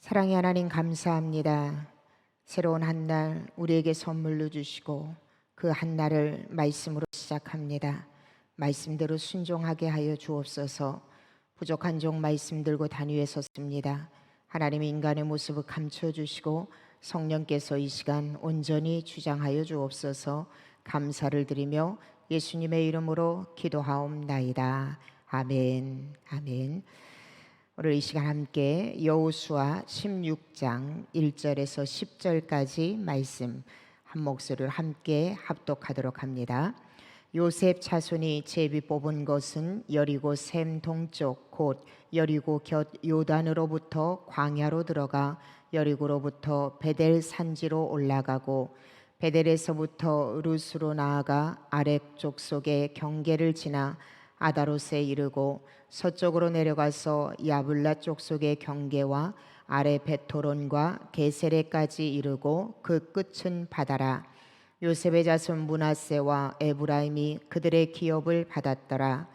사랑의 하나님 감사합니다. 새로운 한 날 우리에게 선물로 주시고 그 한 날을 말씀으로 시작합니다. 말씀대로 순종하게 하여 주옵소서. 부족한 종 말씀 들고 단위에 섰습니다. 하나님 인간의 모습을 감춰주시고 성령께서 이 시간 온전히 주장하여 주옵소서. 감사를 드리며 예수님의 이름으로 기도하옵나이다. 아멘. 아멘. 오늘 이 시간 함께 여호수아 16장 1절에서 10절까지 말씀 한 목소리로 함께 합독하도록 합니다. 요셉 자손이 제비 뽑은 것은 여리고 샘 동쪽 곧 여리고 곁 요단으로부터 광야로 들어가 여리고로부터 베델 산지로 올라가고 베델에서부터 루스로 나아가 아렉 족속의 경계를 지나 아다롯에 이르고 서쪽으로 내려가서 야블라 족속의 경계와 아래 베토론과 게세레까지 이르고 그 끝은 바다라. 요셉의 자손 므낫세와 에브라임이 그들의 기업을 받았더라.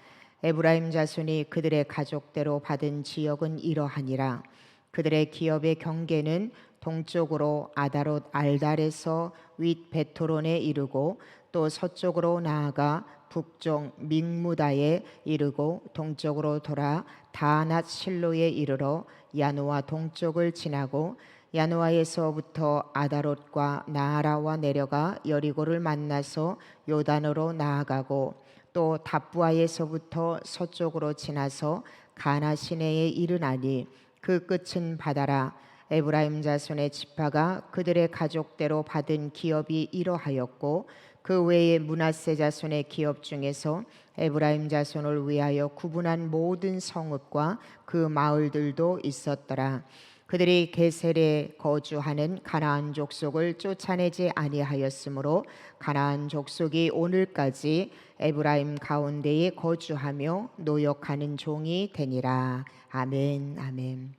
에브라임 자손이 그들의 가족대로 받은 지역은 이러하니라. 그들의 기업의 경계는 동쪽으로 아다롯 알달에서 윗 베토론에 이르고 또 서쪽으로 나아가 북쪽 믹무다에 이르고 동쪽으로 돌아 다낫 실로에 이르러 야노아 동쪽을 지나고 야노아에서부터 아다롯과 나아라와 내려가 여리고를 만나서 요단으로 나아가고 또 답부아에서부터 서쪽으로 지나서 가나 시내에 이르나니 그 끝은 바다라. 에브라임 자손의 지파가 그들의 가족대로 받은 기업이 이러하였고 그 외에 므낫세 자손의 기업 중에서 에브라임 자손을 위하여 구분한 모든 성읍과 그 마을들도 있었더라. 그들이 게셀에 거주하는 가나안 족속을 쫓아내지 아니하였으므로 가나안 족속이 오늘까지 에브라임 가운데에 거주하며 노역하는 종이 되니라. 아멘. 아멘.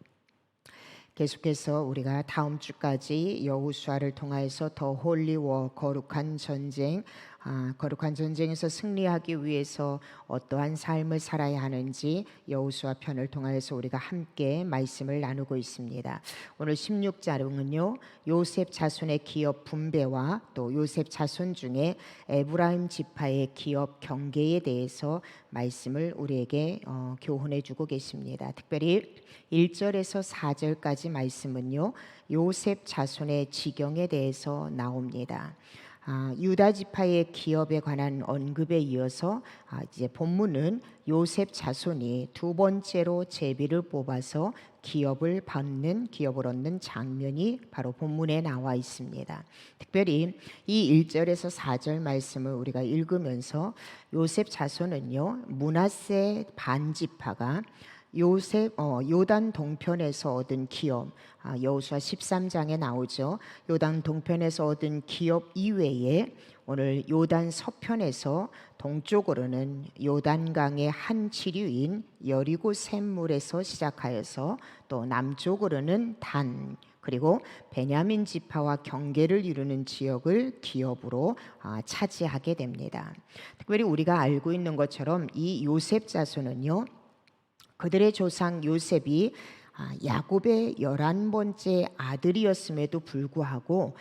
계속해서 우리가 다음 주까지 여호수아를 통하여서 더 홀리워 거룩한 전쟁, 거룩한 전쟁에서 승리하기 위해서 어떠한 삶을 살아야 하는지 여호수아 편을 통하여서 우리가 함께 말씀을 나누고 있습니다. 오늘 16장은요 요셉 자손의 기업 분배와 또 요셉 자손 중에 에브라임 지파의 기업 경계에 대해서 말씀을 우리에게 교훈해 주고 계십니다. 특별히 1절에서 4절까지 말씀은요 요셉 자손의 지경에 대해서 나옵니다. 유다 지파의 기업에 관한 언급에 이어서 이제 본문은 요셉 자손이 두 번째로 제비를 뽑아서 기업을 얻는 장면이 바로 본문에 나와 있습니다. 특별히 이 1절에서 4절 말씀을 우리가 읽으면서 요셉 자손은요 므낫세 반지파가 요단 동편에서 얻은 기업, 여호수아 13장에 나오죠. 요단 동편에서 얻은 기업 이외에 오늘 요단 서편에서 동쪽으로는 요단강의 한 지류인 여리고 샘물에서 시작하여서 또 남쪽으로는 단 그리고 베냐민 지파와 경계를 이루는 지역을 기업으로 차지하게 됩니다. 특별히 우리가 알고 있는 것처럼 이 요셉 자손은요 그들의 조상 요셉이 야곱의 11번째 아들이었음에도 불구하고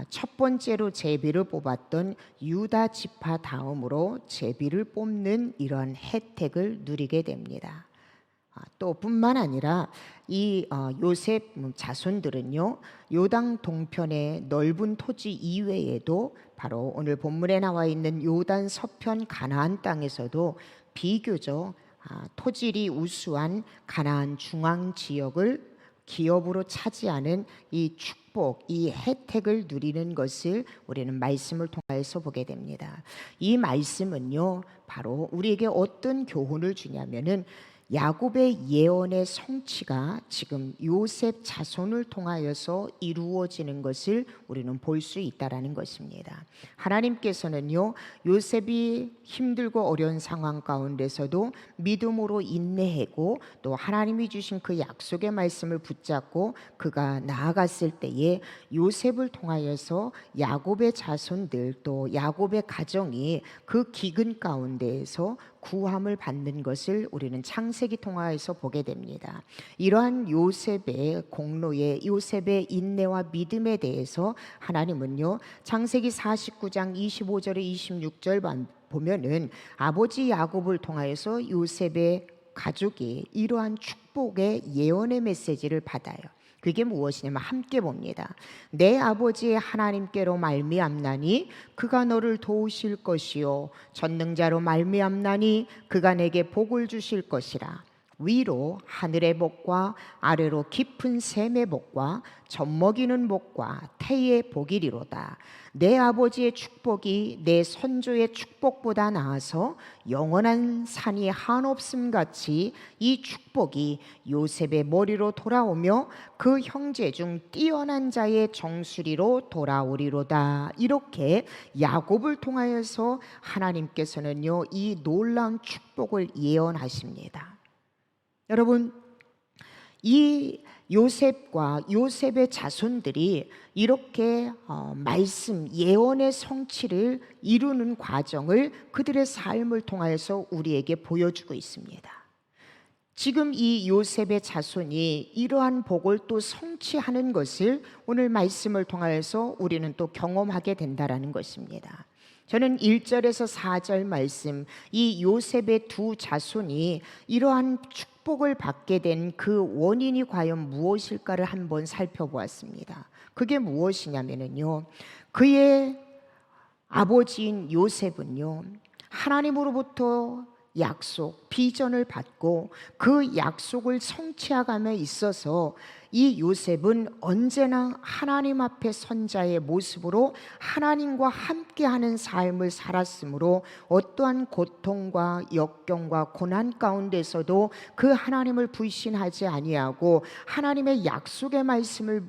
첫 번째로 제비를 뽑았던 유다 지파 다음으로 제비를 뽑는 이러한 혜택을 누리게 됩니다. 또 뿐만 아니라 이 요셉 자손들은요 요단 동편의 넓은 토지 이외에도 바로 오늘 본문에 나와 있는 요단 서편 가나안 땅에서도 비교적 토질이 우수한 가나안 중앙 지역을 기업으로 차지하는 이 축복, 이 혜택을 누리는 것을 우리는 말씀을 통해서 보게 됩니다. 이 말씀은요, 바로 우리에게 어떤 교훈을 주냐면은 야곱의 예언의 성취가 지금 요셉 자손을 통하여서 이루어지는 것을 우리는 볼 수 있다라는 것입니다. 하나님께서는요 요셉이 힘들고 어려운 상황 가운데서도 믿음으로 인내하고 또 하나님이 주신 그 약속의 말씀을 붙잡고 그가 나아갔을 때에 요셉을 통하여서 야곱의 자손들 또 야곱의 가정이 그 기근 가운데에서 구함을 받는 것을 우리는 창세기 통하여서 보게 됩니다. 이러한 요셉의 공로에, 요셉의 인내와 믿음에 대해서 하나님은요, 창세기 49장 25절에 26절 보면은 아버지 야곱을 통하여서 요셉의 가족이 이러한 축복의 예언의 메시지를 받아요. 그게 무엇이냐면 함께 봅니다. 내 아버지의 하나님께로 말미암나니 그가 너를 도우실 것이요 전능자로 말미암나니 그가 내게 복을 주실 것이라. 위로 하늘의 복과 아래로 깊은 샘의 복과 젖먹이는 복과 태의 복이리로다. 내 아버지의 축복이 내 선조의 축복보다 나아서 영원한 산이 한없음 같이 이 축복이 요셉의 머리로 돌아오며 그 형제 중 뛰어난 자의 정수리로 돌아오리로다. 이렇게 야곱을 통하여서 하나님께서는요, 이 놀라운 축복을 예언하십니다. 여러분, 이 요셉과 요셉의 자손들이 이렇게 말씀, 예언의 성취를 이루는 과정을 그들의 삶을 통하여서 우리에게 보여주고 있습니다. 지금 이 요셉의 자손이 이러한 복을 또 성취하는 것을 오늘 말씀을 통하여서 우리는 또 경험하게 된다라는 것입니다. 저는 1절에서 4절 말씀, 이 요셉의 두 자손이 이러한 축복을 받게 된 그 원인이 과연 무엇일까를 한번 살펴보았습니다. 그게 무엇이냐면요, 그의 아버지인 요셉은요, 하나님으로부터 약속, 비전을 받고 그 약속을 성취하감에 있어서 이 요셉은 언제나 하나님 앞에 선 자의 모습으로 하나님과 함께하는 삶을 살았으므로 어떠한 고통과 역경과 고난 가운데서도 그 하나님을 불신하지 아니하고 하나님의 약속의 말씀을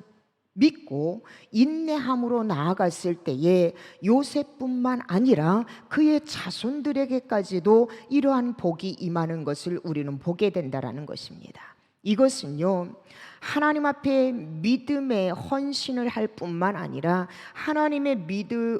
믿고 인내함으로 나아갔을 때에 요셉뿐만 아니라 그의 자손들에게까지도 이러한 복이 임하는 것을 우리는 보게 된다라는 것입니다. 이것은요, 하나님 앞에 믿음의 헌신을 할 뿐만 아니라 하나님의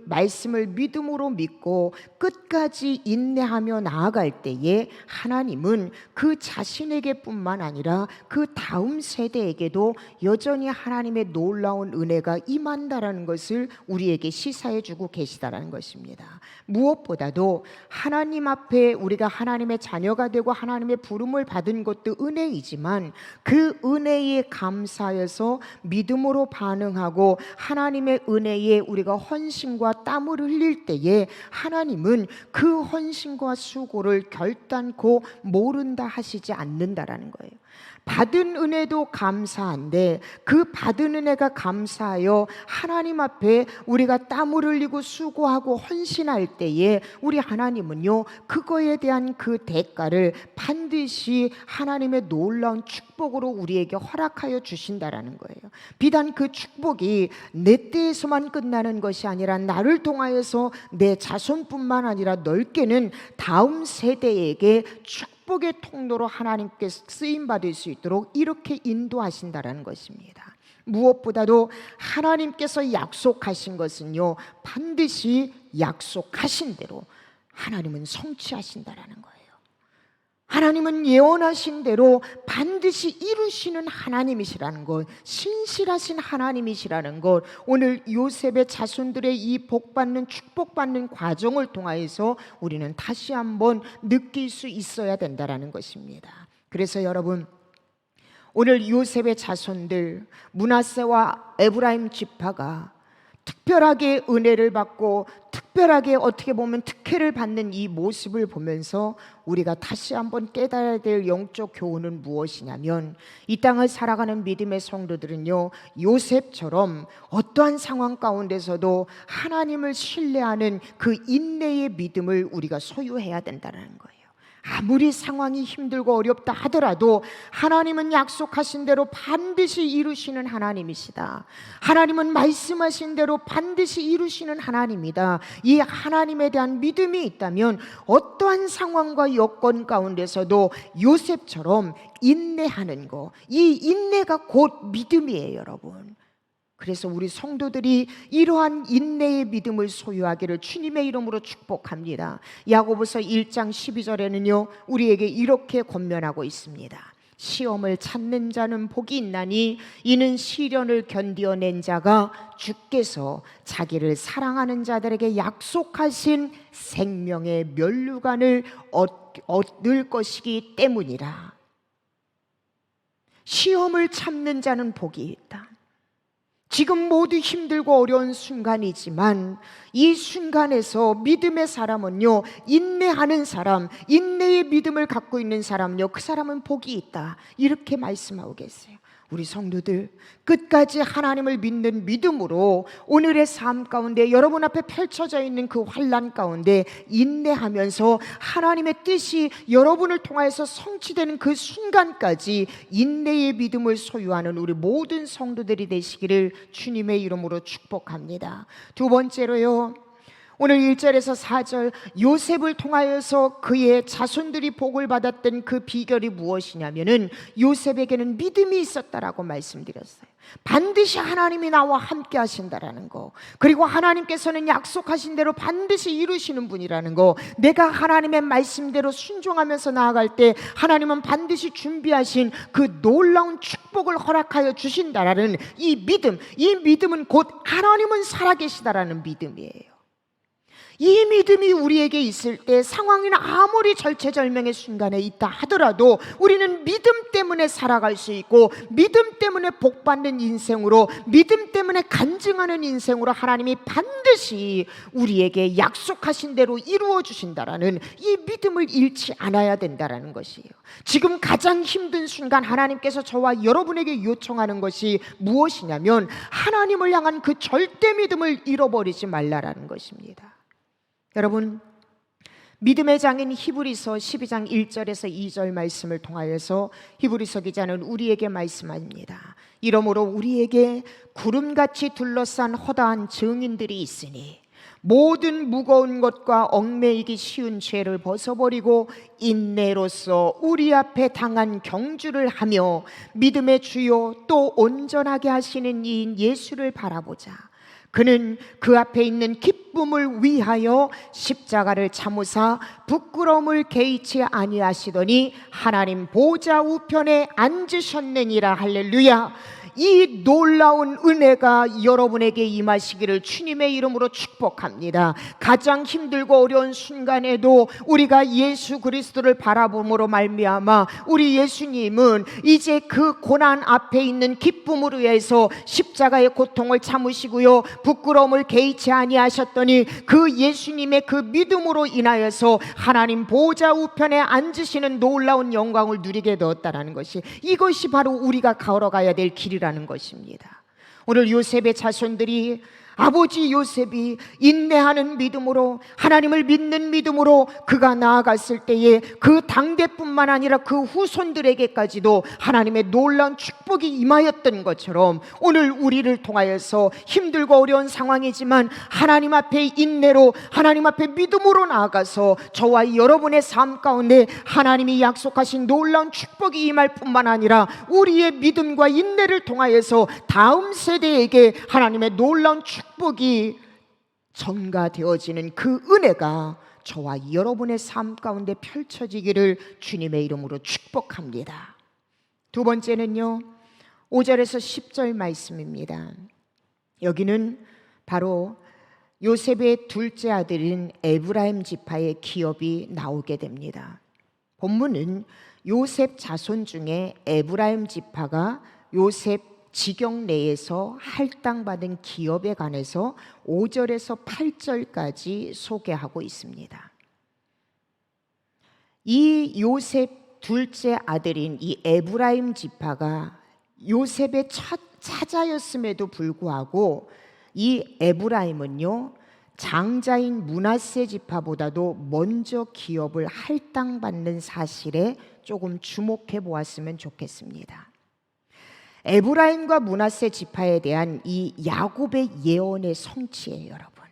말씀을 믿음으로 믿고 끝까지 인내하며 나아갈 때에 하나님은 그 자신에게 뿐만 아니라 그 다음 세대에게도 여전히 하나님의 놀라운 은혜가 임한다라는 것을 우리에게 시사해 주고 계시다라는 것입니다. 무엇보다도 하나님 앞에 우리가 하나님의 자녀가 되고 하나님의 부름을 받은 것도 은혜이지만 그 은혜에 감사해서 믿음으로 반응하고 하나님의 은혜에 우리가 헌신과 땀을 흘릴 때에 하나님은 그 헌신과 수고를 결단코 모른다 하시지 않는다라는 거예요. 받은 은혜도 감사한데 그 받은 은혜가 감사하여 하나님 앞에 우리가 땀을 흘리고 수고하고 헌신할 때에 우리 하나님은요, 그거에 대한 그 대가를 반드시 하나님의 놀라운 축복으로 우리에게 허락하여 주신다라는 거예요. 비단 그 축복이 내 때에서만 끝나는 것이 아니라 나를 통하여서 내 자손뿐만 아니라 넓게는 다음 세대에게 축복의 통로로 하나님께 쓰임 받을 수 있도록 이렇게 인도하신다라는 것입니다. 무엇보다도 하나님께서 약속하신 것은요, 반드시 약속하신 대로 하나님은 성취하신다라는 거예요. 하나님은 예언하신 대로 반드시 이루시는 하나님이시라는 것, 신실하신 하나님이시라는 것, 오늘 요셉의 자손들의 이 복받는 축복받는 과정을 통하여서 우리는 다시 한번 느낄 수 있어야 된다라는 것입니다. 그래서 여러분, 오늘 요셉의 자손들 므낫세와 에브라임 지파가 특별하게 은혜를 받고 특별하게 어떻게 보면 특혜를 받는 이 모습을 보면서 우리가 다시 한번 깨달아야 될 영적 교훈은 무엇이냐면, 이 땅을 살아가는 믿음의 성도들은요, 요셉처럼 어떠한 상황 가운데서도 하나님을 신뢰하는 그 인내의 믿음을 우리가 소유해야 된다는 거예요. 아무리 상황이 힘들고 어렵다 하더라도 하나님은 약속하신 대로 반드시 이루시는 하나님이시다. 하나님은 말씀하신 대로 반드시 이루시는 하나님이다. 이 하나님에 대한 믿음이 있다면 어떠한 상황과 여건 가운데서도 요셉처럼 인내하는 거, 이 인내가 곧 믿음이에요, 여러분. 그래서 우리 성도들이 이러한 인내의 믿음을 소유하기를 주님의 이름으로 축복합니다. 야고보서 1장 12절에는요 우리에게 이렇게 권면하고 있습니다. 시험을 찾는 자는 복이 있나니 이는 시련을 견디어낸 자가 주께서 자기를 사랑하는 자들에게 약속하신 생명의 면류관을 얻을 것이기 때문이라. 시험을 참는 자는 복이 있다. 지금 모두 힘들고 어려운 순간이지만 이 순간에서 믿음의 사람은요, 인내하는 사람, 인내의 믿음을 갖고 있는 사람은요, 그 사람은 복이 있다, 이렇게 말씀하고 계세요. 우리 성도들 끝까지 하나님을 믿는 믿음으로 오늘의 삶 가운데 여러분 앞에 펼쳐져 있는 그 환난 가운데 인내하면서 하나님의 뜻이 여러분을 통하여서 성취되는 그 순간까지 인내의 믿음을 소유하는 우리 모든 성도들이 되시기를 주님의 이름으로 축복합니다. 두 번째로요, 오늘 1절에서 4절 요셉을 통하여서 그의 자손들이 복을 받았던 그 비결이 무엇이냐면은 요셉에게는 믿음이 있었다라고 말씀드렸어요. 반드시 하나님이 나와 함께 하신다라는 거, 그리고 하나님께서는 약속하신 대로 반드시 이루시는 분이라는 거, 내가 하나님의 말씀대로 순종하면서 나아갈 때 하나님은 반드시 준비하신 그 놀라운 축복을 허락하여 주신다라는 이 믿음, 이 믿음은 곧 하나님은 살아계시다라는 믿음이에요. 이 믿음이 우리에게 있을 때 상황이 아무리 절체절명의 순간에 있다 하더라도 우리는 믿음 때문에 살아갈 수 있고, 믿음 때문에 복받는 인생으로, 믿음 때문에 간증하는 인생으로 하나님이 반드시 우리에게 약속하신 대로 이루어 주신다라는 이 믿음을 잃지 않아야 된다라는 것이에요. 지금 가장 힘든 순간 하나님께서 저와 여러분에게 요청하는 것이 무엇이냐면 하나님을 향한 그 절대 믿음을 잃어버리지 말라라는 것입니다. 여러분, 믿음의 장인 히브리서 12장 1절에서 2절 말씀을 통하여서 히브리서 기자는 우리에게 말씀합니다. 이러므로 우리에게 구름같이 둘러싼 허다한 증인들이 있으니 모든 무거운 것과 얽매이기 쉬운 죄를 벗어버리고 인내로써 우리 앞에 당한 경주를 하며 믿음의 주요 또 온전하게 하시는 이인 예수를 바라보자. 그는 그 앞에 있는 기쁨을 위하여 십자가를 참으사 부끄러움을 개의치 아니하시더니 하나님 보좌 우편에 앉으셨느니라. 할렐루야. 이 놀라운 은혜가 여러분에게 임하시기를 주님의 이름으로 축복합니다. 가장 힘들고 어려운 순간에도 우리가 예수 그리스도를 바라봄으로 말미암아 우리 예수님은 이제 그 고난 앞에 있는 기쁨으로 해서 십자가의 고통을 참으시고요, 부끄러움을 개의치 아니하셨더니 그 예수님의 그 믿음으로 인하여서 하나님 보좌 우편에 앉으시는 놀라운 영광을 누리게 되었다는 것이, 이것이 바로 우리가 걸어가야 될 길이라는 것입니다. 오늘 요셉의 자손들이, 아버지 요셉이 인내하는 믿음으로, 하나님을 믿는 믿음으로 그가 나아갔을 때에 그 당대뿐만 아니라 그 후손들에게까지도 하나님의 놀라운 축복이 임하였던 것처럼 오늘 우리를 통하여서 힘들고 어려운 상황이지만 하나님 앞에 인내로, 하나님 앞에 믿음으로 나아가서 저와 여러분의 삶 가운데 하나님이 약속하신 놀라운 축복이 임할 뿐만 아니라 우리의 믿음과 인내를 통하여서 다음 세대에게 하나님의 놀라운 축복이 전가되어지는 그 은혜가 저와 여러분의 삶 가운데 펼쳐지기를 주님의 이름으로 축복합니다. 두 번째는요, 5절에서 10절 말씀입니다. 여기는 바로 요셉의 둘째 아들인 에브라임 지파의 기업이 나오게 됩니다. 본문은 요셉 자손 중에 에브라임 지파가 요셉 지경 내에서 할당받은 기업에 관해서 5절에서 8절까지 소개하고 있습니다. 이 요셉 둘째 아들인 이 에브라임 지파가 요셉의 첫 차자였음에도 불구하고 이 에브라임은요, 장자인 므낫세 지파보다도 먼저 기업을 할당받는 사실에 조금 주목해 보았으면 좋겠습니다. 에브라임과 므낫세 지파에 대한 이 야곱의 예언의 성취예요, 여러분.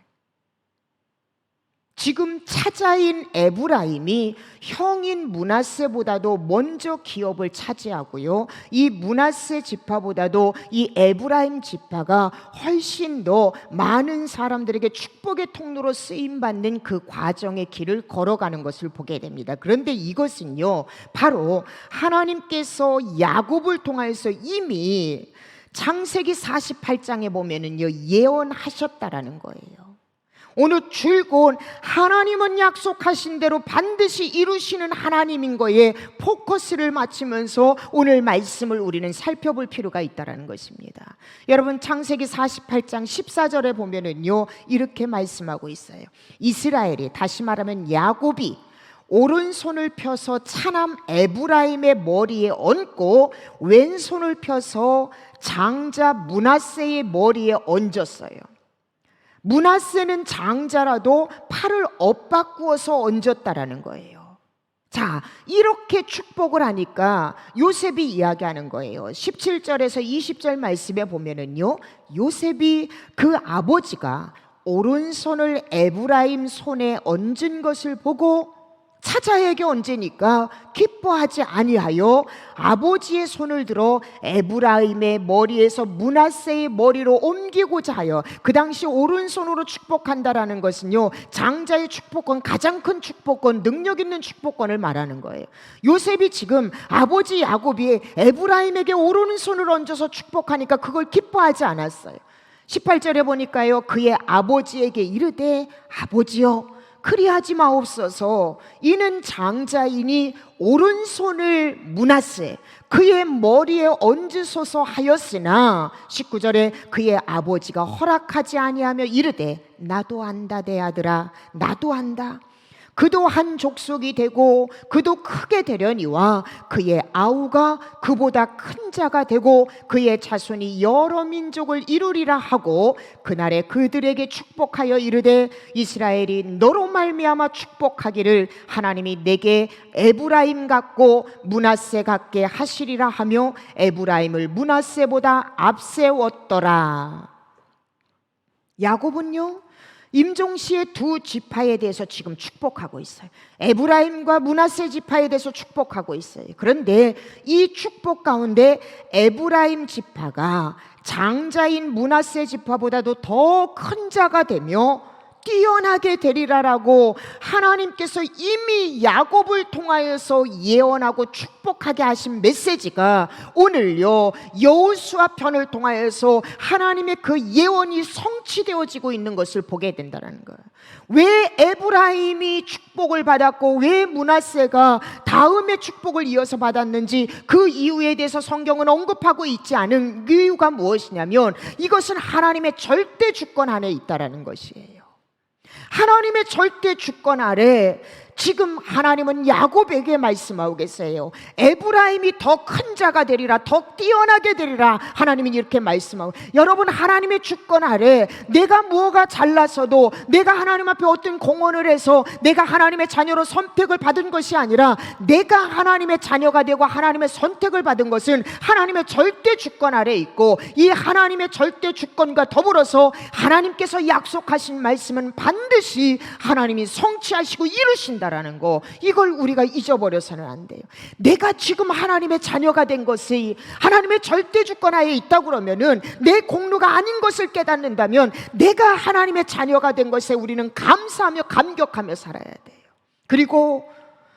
지금 차자인 에브라임이 형인 므낫세보다도 먼저 기업을 차지하고요, 이 므낫세 지파보다도 이 에브라임 지파가 훨씬 더 많은 사람들에게 축복의 통로로 쓰임받는 그 과정의 길을 걸어가는 것을 보게 됩니다. 그런데 이것은요, 바로 하나님께서 야곱을 통하여서 이미 창세기 48장에 보면은요, 예언하셨다라는 거예요. 오늘 줄곧 하나님은 약속하신 대로 반드시 이루시는 하나님인 거에 포커스를 맞추면서 오늘 말씀을 우리는 살펴볼 필요가 있다는 것입니다. 여러분, 창세기 48장 14절에 보면은요, 이렇게 말씀하고 있어요. 이스라엘이, 다시 말하면 야곱이 오른손을 펴서 차남 에브라임의 머리에 얹고 왼손을 펴서 장자 므낫세의 머리에 얹었어요. 므낫세는 장자라도 팔을 엇바꾸어서 얹었다라는 거예요. 자, 이렇게 축복을 하니까 요셉이 이야기하는 거예요. 17절에서 20절 말씀에 보면은요, 요셉이 그 아버지가 오른손을 에브라임 손에 얹은 것을 보고 차자에게 얹으니까 기뻐하지 아니하여 아버지의 손을 들어 에브라임의 머리에서 므낫세의 머리로 옮기고자 하여, 그 당시 오른손으로 축복한다라는 것은요, 장자의 축복권, 가장 큰 축복권, 능력 있는 축복권을 말하는 거예요. 요셉이 지금 아버지 야곱이 에브라임에게 오른손을 얹어서 축복하니까 그걸 기뻐하지 않았어요. 18절에 보니까요, 그의 아버지에게 이르되 아버지여 그리하지 마옵소서. 이는 장자이니 오른손을 므낫세 그의 머리에 얹으소서 하였으나 19절에 그의 아버지가 허락하지 아니하며 이르되 나도 안다 내 아들아, 나도 안다. 그도 한 족속이 되고 그도 크게 되려니와 그의 아우가 그보다 큰 자가 되고 그의 자손이 여러 민족을 이루리라 하고 그날에 그들에게 축복하여 이르되 이스라엘이 너로 말미암아 축복하기를 하나님이 내게 에브라임 같고 므낫세 같게 하시리라 하며 에브라임을 므낫세보다 앞세웠더라. 야곱은요, 임종시의 두 지파에 대해서 지금 축복하고 있어요. 에브라임과 므낫세 지파에 대해서 축복하고 있어요. 그런데 이 축복 가운데 에브라임 지파가 장자인 므낫세 지파보다도 더 큰 자가 되며 뛰어나게 되리라라고 하나님께서 이미 야곱을 통하여서 예언하고 축복하게 하신 메시지가 오늘요 여호수아 편을 통하여서 하나님의 그 예언이 성취되어지고 있는 것을 보게 된다는 거예요. 왜 에브라임이 축복을 받았고 왜 므낫세가 다음에 축복을 이어서 받았는지 그 이유에 대해서 성경은 언급하고 있지 않은 이유가 무엇이냐면 이것은 하나님의 절대 주권 안에 있다라는 것이에요. 하나님의 절대 주권 아래 지금 하나님은 야곱에게 말씀하고 계세요. 에브라임이 더 큰 자가 되리라, 더 뛰어나게 되리라. 하나님이 이렇게 말씀하고, 여러분 하나님의 주권 아래 내가 무엇가 잘나서도 내가 하나님 앞에 어떤 공헌을 해서 내가 하나님의 자녀로 선택을 받은 것이 아니라 내가 하나님의 자녀가 되고 하나님의 선택을 받은 것은 하나님의 절대 주권 아래 있고 이 하나님의 절대 주권과 더불어서 하나님께서 약속하신 말씀은 반드시 하나님이 성취하시고 이루신다 라는 거, 이걸 우리가 잊어버려서는 안 돼요. 내가 지금 하나님의 자녀가 된 것이 하나님의 절대 주권하에 있다고 그러면은 내 공로가 아닌 것을 깨닫는다면 내가 하나님의 자녀가 된 것에 우리는 감사하며 감격하며 살아야 돼요. 그리고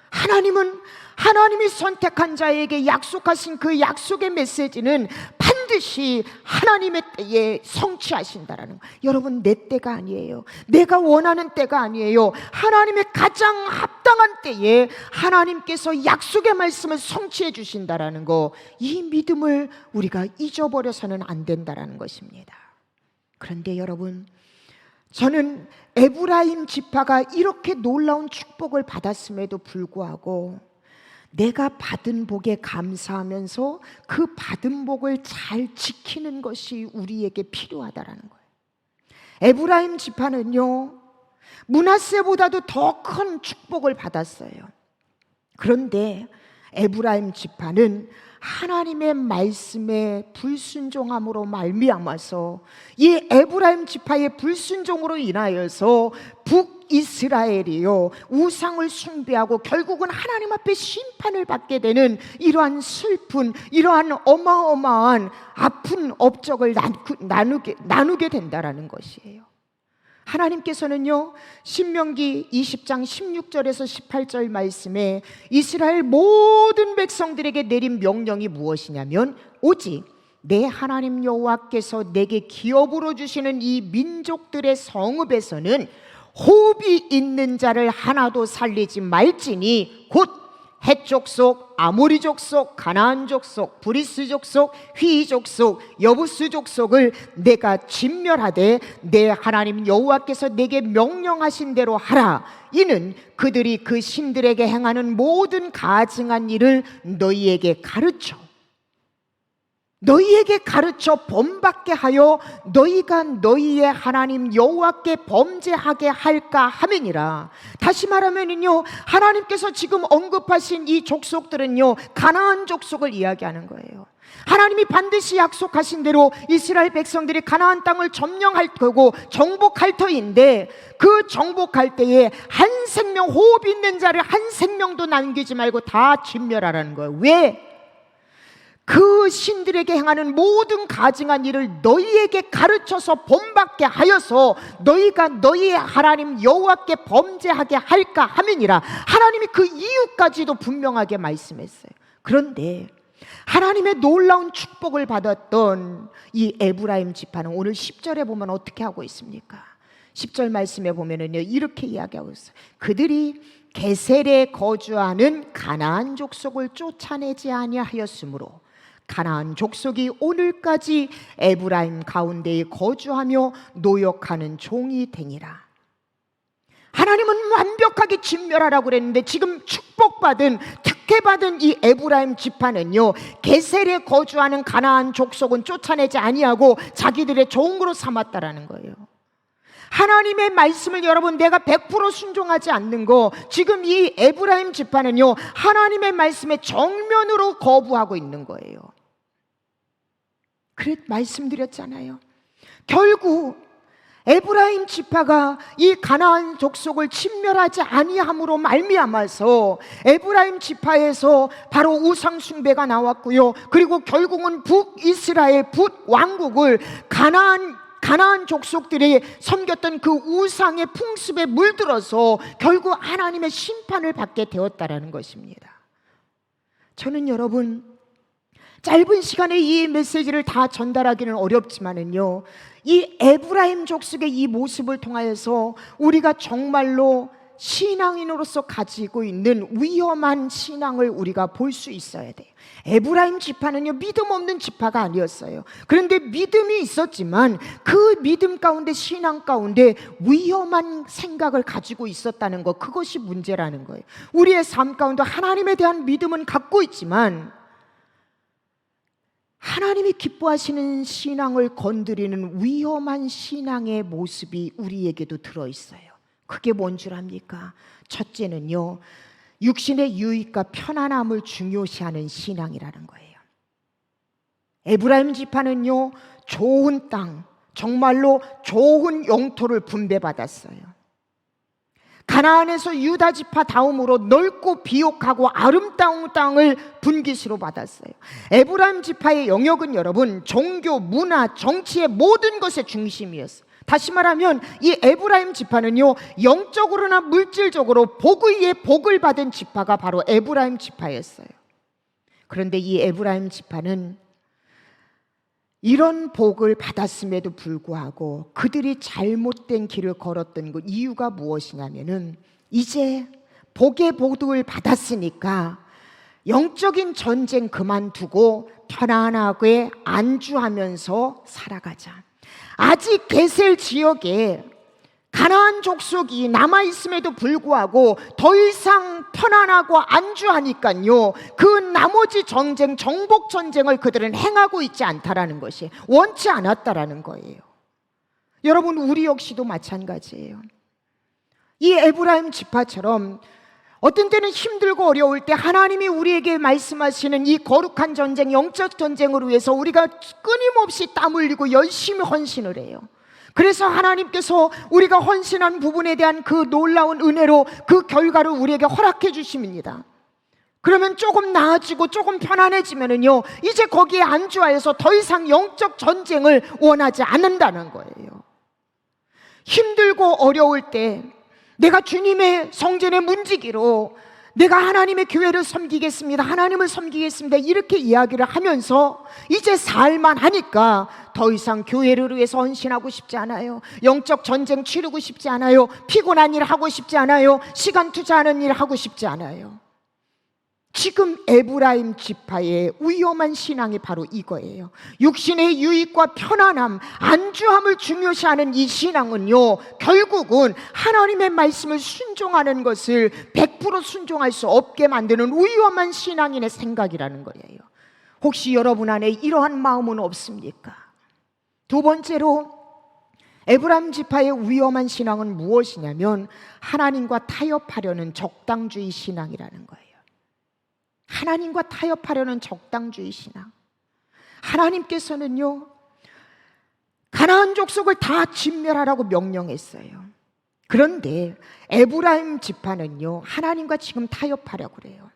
하나님이 선택한 자에게 약속하신 그 약속의 메시지는 반드시 하나님의 때에 성취하신다라는 거예요. 여러분, 내 때가 아니에요. 내가 원하는 때가 아니에요. 하나님의 가장 합당한 때에 하나님께서 약속의 말씀을 성취해 주신다라는 거, 이 믿음을 우리가 잊어버려서는 안 된다라는 것입니다. 그런데 여러분, 저는 에브라임 지파가 이렇게 놀라운 축복을 받았음에도 불구하고 내가 받은 복에 감사하면서 그 받은 복을 잘 지키는 것이 우리에게 필요하다라는 거예요. 에브라임 지파는요 므낫세보다도 더 큰 축복을 받았어요. 그런데 에브라임 지파는 하나님의 말씀에 불순종함으로 말미암아서 이 에브라임 지파의 불순종으로 인하여서 북이스라엘이요 우상을 숭배하고 결국은 하나님 앞에 심판을 받게 되는 이러한 슬픈, 이러한 어마어마한 아픈 업적을 나누게 된다라는 것이에요. 하나님께서는요 신명기 20장 16절에서 18절 말씀에 이스라엘 모든 백성들에게 내린 명령이 무엇이냐면, 오직 내 하나님 여호와께서 내게 기업으로 주시는 이 민족들의 성읍에서는 호흡이 있는 자를 하나도 살리지 말지니 곧 헷 족속, 아모리 족속, 가나안 족속, 브리스 족속, 휘 족속, 여부스 족속을 내가 진멸하되 내 하나님 여호와께서 내게 명령하신 대로 하라. 이는 그들이 그 신들에게 행하는 모든 가증한 일을 너희에게 가르쳐 본받게 하여 너희가 너희의 하나님 여호와께 범죄하게 할까 함이니라. 다시 말하면요 하나님께서 지금 언급하신 이 족속들은요 가나안 족속을 이야기하는 거예요. 하나님이 반드시 약속하신 대로 이스라엘 백성들이 가나안 땅을 점령할 거고 정복할 터인데, 그 정복할 때에 한 생명, 호흡 있는 자를 한 생명도 남기지 말고 다 진멸하라는 거예요. 왜? 그 신들에게 행하는 모든 가증한 일을 너희에게 가르쳐서 본받게 하여서 너희가 너희의 하나님 여호와께 범죄하게 할까 함이니라. 하나님이 그 이유까지도 분명하게 말씀했어요. 그런데 하나님의 놀라운 축복을 받았던 이 에브라임 지파는 오늘 10절에 보면 어떻게 하고 있습니까? 10절 말씀에 보면은요 이렇게 이야기하고 있어요. 그들이 게셀에 거주하는 가나안 족속을 쫓아내지 아니하였으므로 가나안 족속이 오늘까지 에브라임 가운데에 거주하며 노역하는 종이 되니라. 하나님은 완벽하게 진멸하라고 그랬는데 지금 축복받은, 특혜받은 이 에브라임 지파는요 게셀에 거주하는 가나안 족속은 쫓아내지 아니하고 자기들의 종으로 삼았다라는 거예요. 하나님의 말씀을 여러분 내가 100% 순종하지 않는 거, 지금 이 에브라임 지파는요 하나님의 말씀에 정면으로 거부하고 있는 거예요. 그래 말씀드렸잖아요. 결국 에브라임 지파가 이 가나안 족속을 침멸하지 아니함으로 말미암아서 에브라임 지파에서 바로 우상 숭배가 나왔고요. 그리고 결국은 북이스라엘 북왕국을 가나안 족속들이 섬겼던 그 우상의 풍습에 물들어서 결국 하나님의 심판을 받게 되었다라는 것입니다. 저는 여러분 짧은 시간에 이 메시지를 다 전달하기는 어렵지만은요 이 에브라임 족속의 이 모습을 통하여서 우리가 정말로 신앙인으로서 가지고 있는 위험한 신앙을 우리가 볼 수 있어야 돼요. 에브라임 지파는요 믿음 없는 지파가 아니었어요. 그런데 믿음이 있었지만 그 믿음 가운데, 신앙 가운데 위험한 생각을 가지고 있었다는 것, 그것이 문제라는 거예요. 우리의 삶 가운데 하나님에 대한 믿음은 갖고 있지만 하나님이 기뻐하시는 신앙을 건드리는 위험한 신앙의 모습이 우리에게도 들어있어요. 그게 뭔 줄 압니까? 첫째는요 육신의 유익과 편안함을 중요시하는 신앙이라는 거예요. 에브라임 지파는요 좋은 땅, 정말로 좋은 영토를 분배받았어요. 가나안에서 유다 지파 다음으로 넓고 비옥하고 아름다운 땅을 분깃으로 받았어요. 에브라임 지파의 영역은 여러분 종교, 문화, 정치의 모든 것의 중심이었어요. 다시 말하면 이 에브라임 지파는요 영적으로나 물질적으로 복 위에 복을 받은 지파가 바로 에브라임 지파였어요. 그런데 이 에브라임 지파는 이런 복을 받았음에도 불구하고 그들이 잘못된 길을 걸었던 그 이유가 무엇이냐면은 이제 복의 복을 받았으니까 영적인 전쟁 그만두고 편안하게 안주하면서 살아가자. 아직 게셀 지역에 가나안 족속이 남아있음에도 불구하고 더 이상 편안하고 안주하니까요 그 나머지 전쟁, 정복 전쟁을 그들은 행하고 있지 않다라는 것이, 원치 않았다라는 거예요. 여러분 우리 역시도 마찬가지예요. 이 에브라임 지파처럼 어떤 때는 힘들고 어려울 때 하나님이 우리에게 말씀하시는 이 거룩한 전쟁, 영적 전쟁을 위해서 우리가 끊임없이 땀 흘리고 열심히 헌신을 해요. 그래서 하나님께서 우리가 헌신한 부분에 대한 그 놀라운 은혜로 그 결과를 우리에게 허락해 주십니다. 그러면 조금 나아지고 조금 편안해지면은요, 이제 거기에 안주하여서 더 이상 영적 전쟁을 원하지 않는다는 거예요. 힘들고 어려울 때 내가 주님의 성전의 문지기로 내가 하나님의 교회를 섬기겠습니다, 하나님을 섬기겠습니다, 이렇게 이야기를 하면서 이제 살만 하니까 더 이상 교회를 위해서 헌신하고 싶지 않아요. 영적 전쟁 치르고 싶지 않아요. 피곤한 일 하고 싶지 않아요. 시간 투자하는 일 하고 싶지 않아요. 지금 에브라임 지파의 위험한 신앙이 바로 이거예요. 육신의 유익과 편안함, 안주함을 중요시하는 이 신앙은요, 결국은 하나님의 말씀을 순종하는 것을 100% 순종할 수 없게 만드는 위험한 신앙인의 생각이라는 거예요. 혹시 여러분 안에 이러한 마음은 없습니까? 두 번째로 에브라임 지파의 위험한 신앙은 무엇이냐면 하나님과 타협하려는 적당주의 신앙이라는 거예요. 하나님과 타협하려는 적당주의 신앙. 하나님께서는요, 가나안 족속을 다 진멸하라고 명령했어요. 그런데 에브라임 지파는요, 하나님과 지금 타협하려고 그래요.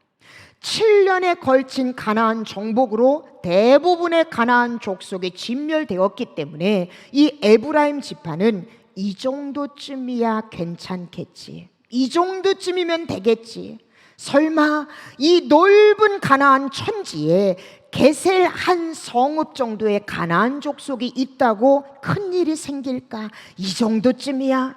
7년에 걸친 가나안 정복으로 대부분의 가나안 족속이 진멸되었기 때문에 이 에브라임 지파는 이 정도쯤이야 괜찮겠지, 이 정도쯤이면 되겠지, 설마 이 넓은 가나안 천지에 게셀 한 성읍 정도의 가나안 족속이 있다고 큰일이 생길까? 이 정도쯤이야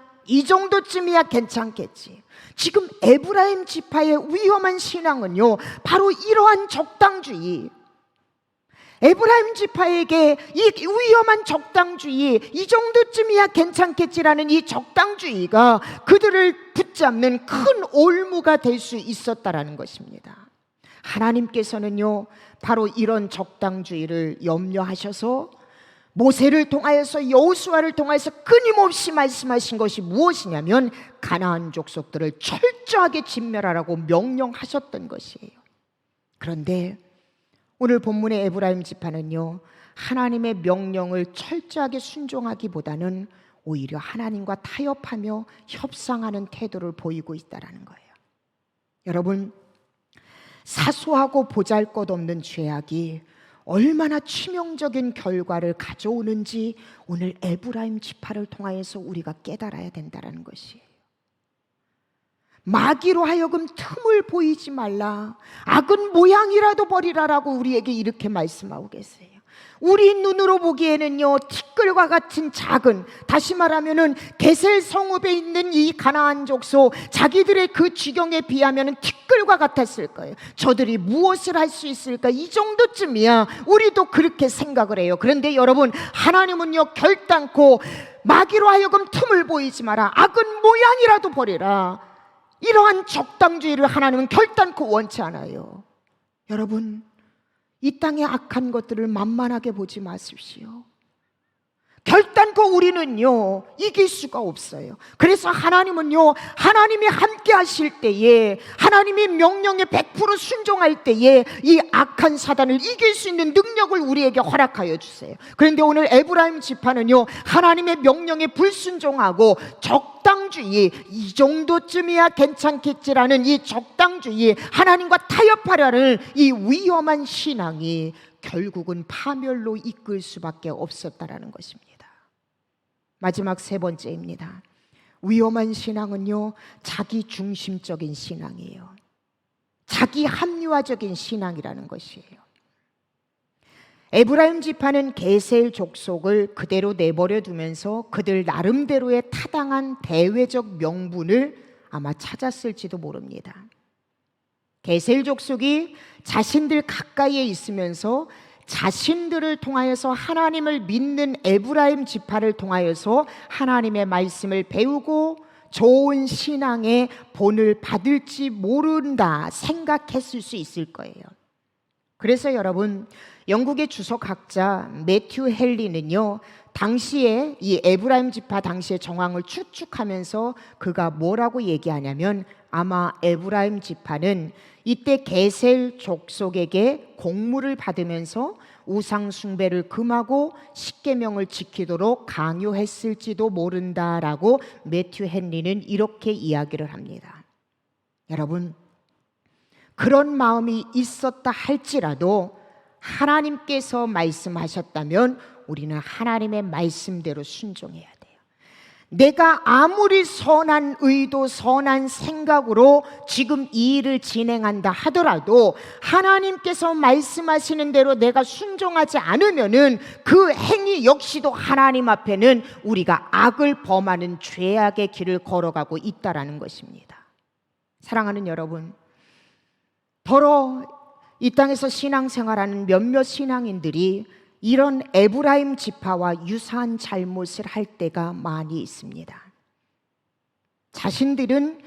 괜찮겠지. 지금 에브라임 지파의 위험한 신앙은요, 바로 이러한 적당주의, 에브라임 지파에게 이 위험한 적당주의, 이 정도쯤이야 괜찮겠지라는 이 적당주의가 그들을 붙잡는 큰 올무가 될 수 있었다라는 것입니다. 하나님께서는요, 바로 이런 적당주의를 염려하셔서 모세를 통하여서, 여호수아를 통하여서 끊임없이 말씀하신 것이 무엇이냐면 가나안 족속들을 철저하게 진멸하라고 명령하셨던 것이에요. 그런데 오늘 본문의 에브라임 지파는요, 하나님의 명령을 철저하게 순종하기보다는 오히려 하나님과 타협하며 협상하는 태도를 보이고 있다는 거예요. 여러분, 사소하고 보잘것없는 죄악이 얼마나 치명적인 결과를 가져오는지 오늘 에브라임 지파를 통하여서 우리가 깨달아야 된다는 것이에요. 마귀로 하여금 틈을 보이지 말라, 악은 모양이라도 버리라라고 우리에게 이렇게 말씀하고 계세요. 우리 눈으로 보기에는요, 티끌과 같은 작은, 다시 말하면은 게셀 성읍에 있는 이 가나안 족속, 자기들의 그 지경에 비하면은 티끌과 같았을 거예요. 저들이 무엇을 할 수 있을까? 이 정도쯤이야 우리도 그렇게 생각을 해요. 그런데 여러분, 하나님은요, 결단코 마귀로 하여금 틈을 보이지 마라, 악은 모양이라도 버리라, 이러한 적당주의를 하나님은 결단코 원치 않아요. 여러분, 이 땅의 악한 것들을 만만하게 보지 마십시오. 결단코 우리는요, 이길 수가 없어요. 그래서 하나님은요, 하나님이 함께 하실 때에, 하나님이 명령에 100% 순종할 때에 이 악한 사단을 이길 수 있는 능력을 우리에게 허락하여 주세요. 그런데 오늘 에브라임 지파는요, 하나님의 명령에 불순종하고 적당주의, 이 정도쯤이야 괜찮겠지라는 이 적당주의, 하나님과 타협하려는 이 위험한 신앙이 결국은 파멸로 이끌 수밖에 없었다라는 것입니다. 마지막 세 번째입니다. 위험한 신앙은요, 자기 중심적인 신앙이에요. 자기 합리화적인 신앙이라는 것이에요. 에브라임 지파는 게셀 족속을 그대로 내버려 두면서 그들 나름대로의 타당한 대외적 명분을 아마 찾았을지도 모릅니다. 게셀 족속이 자신들 가까이에 있으면서 자신들을 통하여서 하나님을 믿는 에브라임 지파를 통하여서 하나님의 말씀을 배우고 좋은 신앙의 본을 받을지 모른다 생각했을 수 있을 거예요. 그래서 여러분, 영국의 주석학자 매튜 헨리는요, 당시에 이 에브라임 지파 당시의 정황을 추측하면서 그가 뭐라고 얘기하냐면, 아마 에브라임 지파는 이때 게셀 족속에게 공물을 받으면서 우상 숭배를 금하고 십계명을 지키도록 강요했을지도 모른다라고 매튜 헨리는 이렇게 이야기를 합니다. 여러분, 그런 마음이 있었다 할지라도 하나님께서 말씀하셨다면 우리는 하나님의 말씀대로 순종해야 돼요. 내가 아무리 선한 의도, 선한 생각으로 지금 이 일을 진행한다 하더라도 하나님께서 말씀하시는 대로 내가 순종하지 않으면은 그 행위 역시도 하나님 앞에는 우리가 악을 범하는 죄악의 길을 걸어가고 있다라는 것입니다. 사랑하는 여러분, 더러 이 땅에서 신앙생활하는 몇몇 신앙인들이 이런 에브라임 지파와 유사한 잘못을 할 때가 많이 있습니다. 자신들은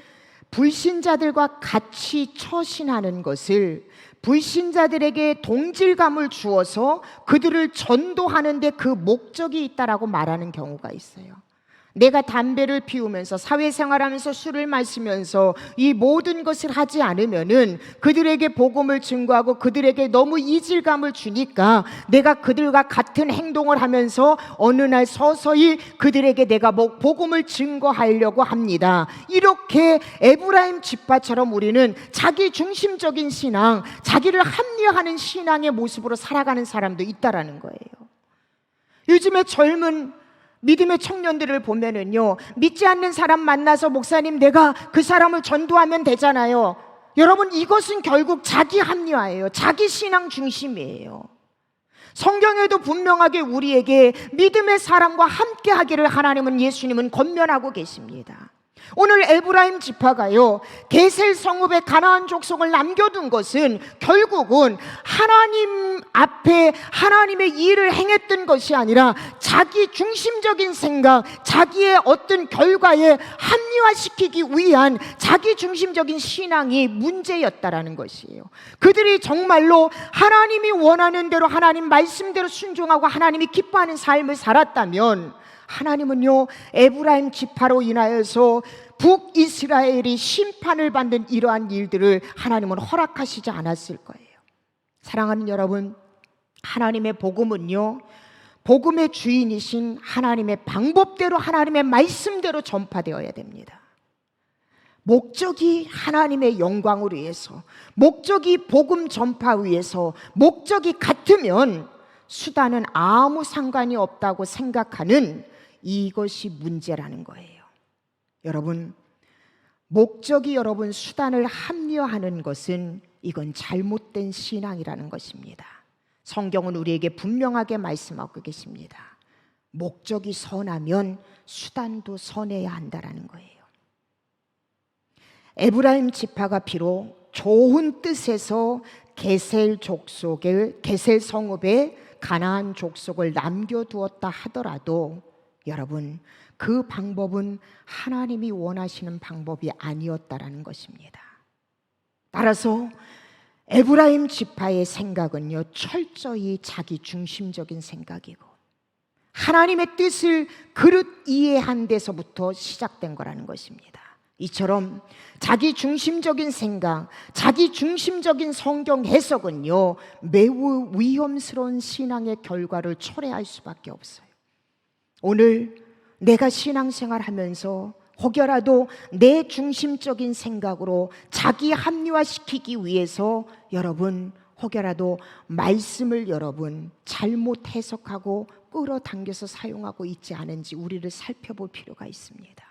불신자들과 같이 처신하는 것을, 불신자들에게 동질감을 주어서 그들을 전도하는 데 그 목적이 있다라고 말하는 경우가 있어요. 내가 담배를 피우면서, 사회생활하면서, 술을 마시면서 이 모든 것을 하지 않으면은 그들에게 복음을 증거하고 그들에게 너무 이질감을 주니까 내가 그들과 같은 행동을 하면서 어느 날 서서히 그들에게 내가 복음을 증거하려고 합니다. 이렇게 에브라임 지파처럼 우리는 자기 중심적인 신앙, 자기를 합리화하는 신앙의 모습으로 살아가는 사람도 있다라는 거예요. 요즘에 젊은 믿음의 청년들을 보면은요, 믿지 않는 사람 만나서 목사님 내가 그 사람을 전도하면 되잖아요. 여러분, 이것은 결국 자기 합리화예요. 자기 신앙 중심이에요. 성경에도 분명하게 우리에게 믿음의 사람과 함께 하기를 하나님은, 예수님은 권면하고 계십니다. 오늘 에브라임 지파가요, 게셀 성읍에 가나안 족속을 남겨둔 것은 결국은 하나님 앞에 하나님의 일을 행했던 것이 아니라 자기 중심적인 생각, 자기의 어떤 결과에 합리화시키기 위한 자기 중심적인 신앙이 문제였다라는 것이에요. 그들이 정말로 하나님이 원하는 대로 하나님 말씀대로 순종하고 하나님이 기뻐하는 삶을 살았다면 하나님은요, 에브라임 지파로 인하여서 북이스라엘이 심판을 받는 이러한 일들을 하나님은 허락하시지 않았을 거예요. 사랑하는 여러분, 하나님의 복음은요, 복음의 주인이신 하나님의 방법대로, 하나님의 말씀대로 전파되어야 됩니다. 목적이 하나님의 영광을 위해서, 목적이 복음 전파 위해서, 목적이 같으면 수단은 아무 상관이 없다고 생각하는 이것이 문제라는 거예요. 여러분, 목적이 여러분 수단을 합리화하는 것은 이건 잘못된 신앙이라는 것입니다. 성경은 우리에게 분명하게 말씀하고 계십니다. 목적이 선하면 수단도 선해야 한다라는 거예요. 에브라임 지파가 비록 좋은 뜻에서 게셀 성읍에 가나안 족속을 남겨두었다 하더라도 여러분, 그 방법은 하나님이 원하시는 방법이 아니었다라는 것입니다. 따라서 에브라임 지파의 생각은요, 철저히 자기 중심적인 생각이고 하나님의 뜻을 그릇 이해한 데서부터 시작된 거라는 것입니다. 이처럼 자기 중심적인 생각, 자기 중심적인 성경 해석은요, 매우 위험스러운 신앙의 결과를 초래할 수밖에 없어요. 오늘 내가 신앙생활 하면서 혹여라도 내 중심적인 생각으로 자기 합리화시키기 위해서 여러분 혹여라도 말씀을 여러분 잘못 해석하고 끌어당겨서 사용하고 있지 않은지 우리를 살펴볼 필요가 있습니다.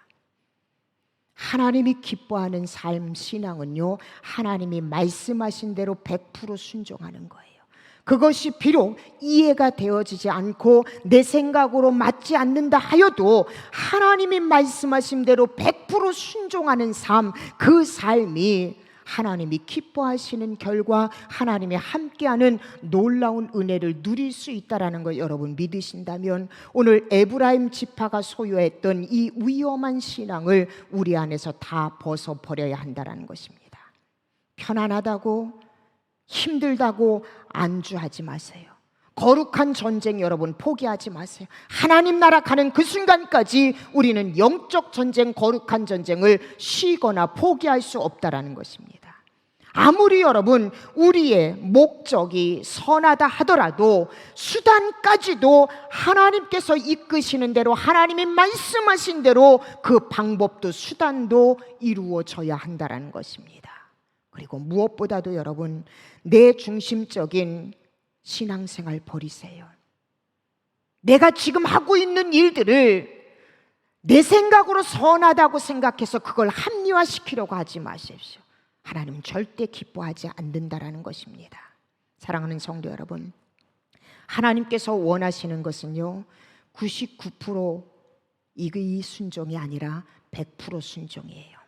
하나님이 기뻐하는 삶 신앙은요, 하나님이 말씀하신 대로 100% 순종하는 거예요. 그것이 비록 이해가 되어지지 않고 내 생각으로 맞지 않는다 하여도 하나님이 말씀하신 대로 100% 순종하는 삶, 그 삶이 하나님이 기뻐하시는 결과, 하나님이 함께하는 놀라운 은혜를 누릴 수 있다는 걸 여러분 믿으신다면 오늘 에브라임 지파가 소유했던 이 위험한 신앙을 우리 안에서 다 벗어버려야 한다는 것입니다. 편안하다고, 힘들다고 안주하지 마세요. 거룩한 전쟁 여러분 포기하지 마세요. 하나님 나라 가는 그 순간까지 우리는 영적 전쟁, 거룩한 전쟁을 쉬거나 포기할 수 없다라는 것입니다. 아무리 여러분 우리의 목적이 선하다 하더라도 수단까지도 하나님께서 이끄시는 대로, 하나님이 말씀하신 대로 그 방법도 수단도 이루어져야 한다는 것입니다. 그리고 무엇보다도 여러분, 내 중심적인 신앙생활 버리세요. 내가 지금 하고 있는 일들을 내 생각으로 선하다고 생각해서 그걸 합리화시키려고 하지 마십시오. 하나님은 절대 기뻐하지 않는다라는 것입니다. 사랑하는 성도 여러분, 하나님께서 원하시는 것은요 99% 이 순종이 아니라 100% 순종이에요.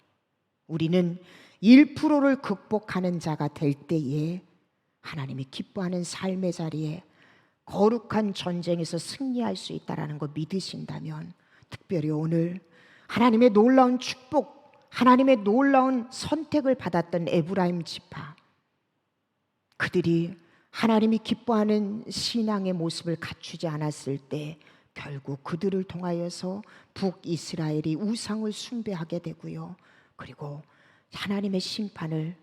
우리는 1%를 극복하는 자가 될 때에 하나님이 기뻐하는 삶의 자리에 거룩한 전쟁에서 승리할 수 있다는 거 믿으신다면, 특별히 오늘 하나님의 놀라운 축복, 하나님의 놀라운 선택을 받았던 에브라임 지파, 그들이 하나님이 기뻐하는 신앙의 모습을 갖추지 않았을 때 결국 그들을 통하여서 북이스라엘이 우상을 숭배하게 되고요, 그리고 하나님의 심판을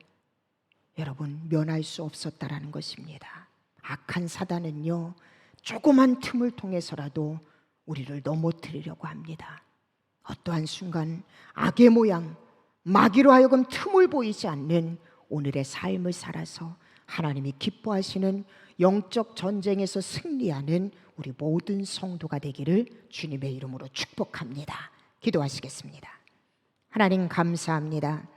여러분 면할 수 없었다라는 것입니다. 악한 사단은요 조그만 틈을 통해서라도 우리를 넘어뜨리려고 합니다. 어떠한 순간 악의 모양, 마귀로 하여금 틈을 보이지 않는 오늘의 삶을 살아서 하나님이 기뻐하시는 영적 전쟁에서 승리하는 우리 모든 성도가 되기를 주님의 이름으로 축복합니다. 기도하시겠습니다. 하나님 감사합니다.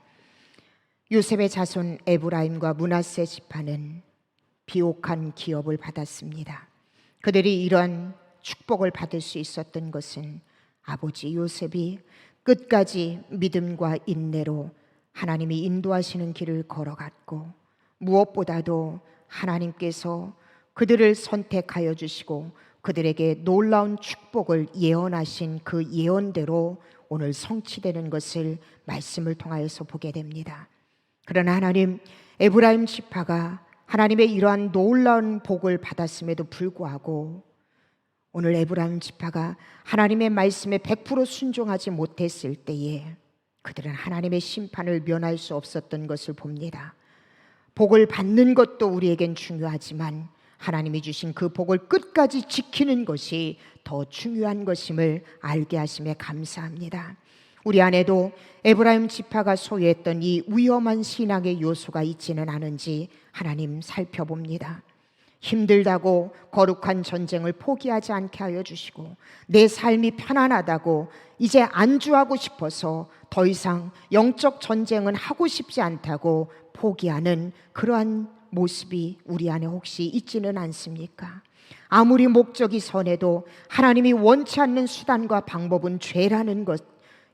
요셉의 자손 에브라임과 므낫세 지파는 비옥한 기업을 받았습니다. 그들이 이러한 축복을 받을 수 있었던 것은 아버지 요셉이 끝까지 믿음과 인내로 하나님이 인도하시는 길을 걸어갔고, 무엇보다도 하나님께서 그들을 선택하여 주시고 그들에게 놀라운 축복을 예언하신 그 예언대로 오늘 성취되는 것을 말씀을 통하여서 보게 됩니다. 그러나 하나님, 에브라임 지파가 하나님의 이러한 놀라운 복을 받았음에도 불구하고 오늘 에브라임 지파가 하나님의 말씀에 100% 순종하지 못했을 때에 그들은 하나님의 심판을 면할 수 없었던 것을 봅니다. 복을 받는 것도 우리에겐 중요하지만 하나님이 주신 그 복을 끝까지 지키는 것이 더 중요한 것임을 알게 하심에 감사합니다. 우리 안에도 에브라임 지파가 소유했던 이 위험한 신앙의 요소가 있지는 않은지 하나님 살펴봅니다. 힘들다고 거룩한 전쟁을 포기하지 않게 하여 주시고, 내 삶이 편안하다고 이제 안주하고 싶어서 더 이상 영적 전쟁은 하고 싶지 않다고 포기하는 그러한 모습이 우리 안에 혹시 있지는 않습니까? 아무리 목적이 선해도 하나님이 원치 않는 수단과 방법은 죄라는 것,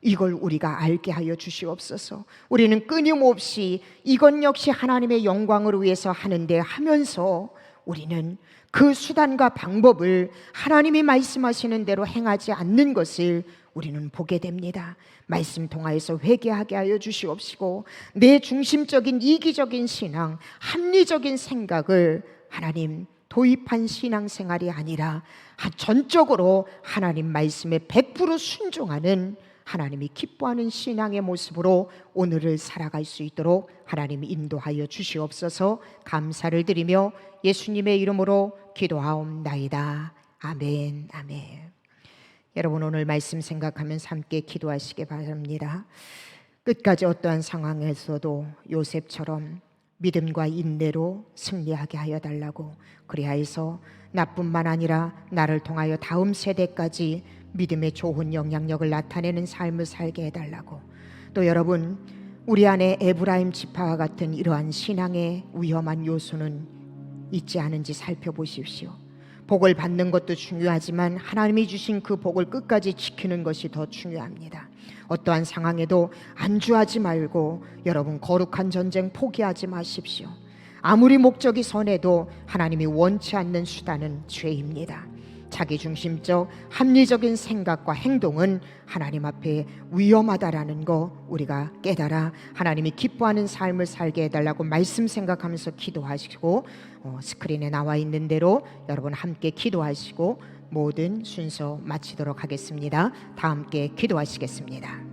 이걸 우리가 알게 하여 주시옵소서. 우리는 끊임없이 이것 역시 하나님의 영광을 위해서 하는데 하면서 우리는 그 수단과 방법을 하나님이 말씀하시는 대로 행하지 않는 것을 우리는 보게 됩니다. 말씀 통하여서 회개하게 하여 주시옵시고, 내 중심적인 이기적인 신앙, 합리적인 생각을 하나님 도입한 신앙생활이 아니라 전적으로 하나님 말씀에 100% 순종하는 하나님이 기뻐하는 신앙의 모습으로 오늘을 살아갈 수 있도록 하나님 인도하여 주시옵소서. 감사를 드리며 예수님의 이름으로 기도하옵나이다. 아멘, 아멘. 여러분, 오늘 말씀 생각하면서 함께 기도하시기 바랍니다. 끝까지 어떠한 상황에서도 요셉처럼 믿음과 인내로 승리하게 하여 달라고, 그리하여서 나뿐만 아니라 나를 통하여 다음 세대까지 믿음의 좋은 영향력을 나타내는 삶을 살게 해달라고, 또 여러분, 우리 안에 에브라임 지파와 같은 이러한 신앙의 위험한 요소는 있지 않은지 살펴보십시오. 복을 받는 것도 중요하지만 하나님이 주신 그 복을 끝까지 지키는 것이 더 중요합니다. 어떠한 상황에도 안주하지 말고 여러분 거룩한 전쟁 포기하지 마십시오. 아무리 목적이 선해도 하나님이 원치 않는 수단은 죄입니다. 자기중심적 합리적인 생각과 행동은 하나님 앞에 위험하다라는 거 우리가 깨달아 하나님이 기뻐하는 삶을 살게 해달라고 말씀 생각하면서 기도하시고, 스크린에 나와 있는 대로 여러분 함께 기도하시고 모든 순서 마치도록 하겠습니다. 다 함께 기도하시겠습니다.